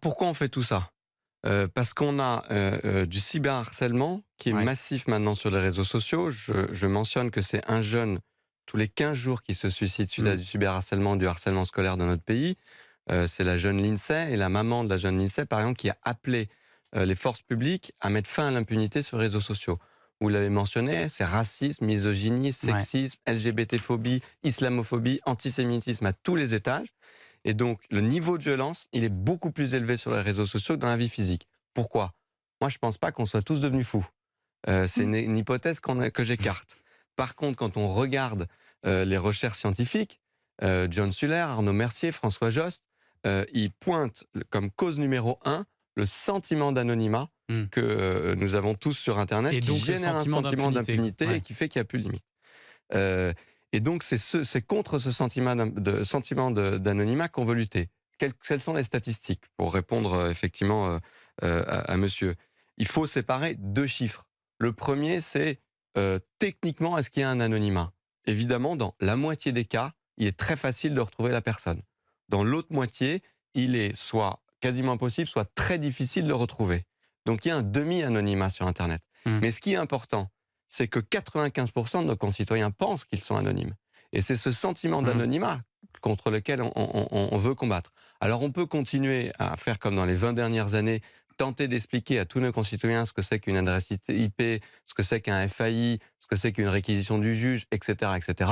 pourquoi on fait tout ça? Parce qu'on a, du cyberharcèlement qui est Ouais. massif maintenant sur les réseaux sociaux. Je mentionne que c'est un jeune tous les 15 jours qui se suicide suite à Mmh. du cyberharcèlement, du harcèlement scolaire dans notre pays. C'est la jeune Lindsay et la maman de la jeune Lindsay, par exemple, qui a appelé, les forces publiques à mettre fin à l'impunité sur les réseaux sociaux. Vous l'avez mentionné, c'est racisme, misogynie, Ouais. sexisme, LGBT-phobie, islamophobie, antisémitisme à tous les étages. Et donc, le niveau de violence, il est beaucoup plus élevé sur les réseaux sociaux que dans la vie physique. Pourquoi? Moi, je ne pense pas qu'on soit tous devenus fous. C'est Mmh. une hypothèse que j'écarte. Par contre, quand on regarde les recherches scientifiques, John Suller, Arnaud Mercier, François Jost, ils pointent comme cause numéro un le sentiment d'anonymat Mmh. que nous avons tous sur Internet, Et qui donc le génère un sentiment sentiment d'impunité. d'impunité et Ouais. qui fait qu'il n'y a plus de limite. Euh, et donc, c'est contre ce sentiment d'anonymat qu'on veut lutter. Quelles sont les statistiques pour répondre effectivement à monsieur? Il faut séparer deux chiffres. Le premier, c'est techniquement, est-ce qu'il y a un anonymat? Évidemment, dans la moitié des cas, il est très facile de retrouver la personne. Dans l'autre moitié, il est soit quasiment impossible, soit très difficile de le retrouver. Donc, il y a un demi-anonymat sur Internet. Mmh. Mais ce qui est important, c'est que 95% de nos concitoyens pensent qu'ils sont anonymes. Et c'est ce sentiment Mmh. d'anonymat contre lequel on veut combattre. Alors on peut continuer à faire comme dans les 20 dernières années, tenter d'expliquer à tous nos concitoyens ce que c'est qu'une adresse IP, ce que c'est qu'un FAI, ce que c'est qu'une réquisition du juge, etc. etc.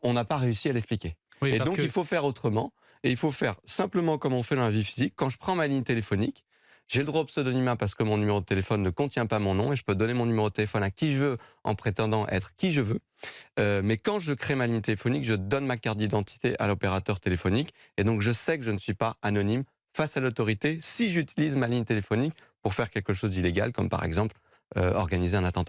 On n'a pas réussi à l'expliquer. Oui, Et parce donc il que faut faire autrement, et il faut faire simplement comme on fait dans la vie physique. Quand je prends ma ligne téléphonique, j'ai le droit au pseudonymat parce que mon numéro de téléphone ne contient pas mon nom et je peux donner mon numéro de téléphone à qui je veux en prétendant être qui je veux. Mais quand je crée ma ligne téléphonique, je donne ma carte d'identité à l'opérateur téléphonique et donc je sais que je ne suis pas anonyme face à l'autorité si j'utilise ma ligne téléphonique pour faire quelque chose d'illégal, comme par exemple organiser un attentat.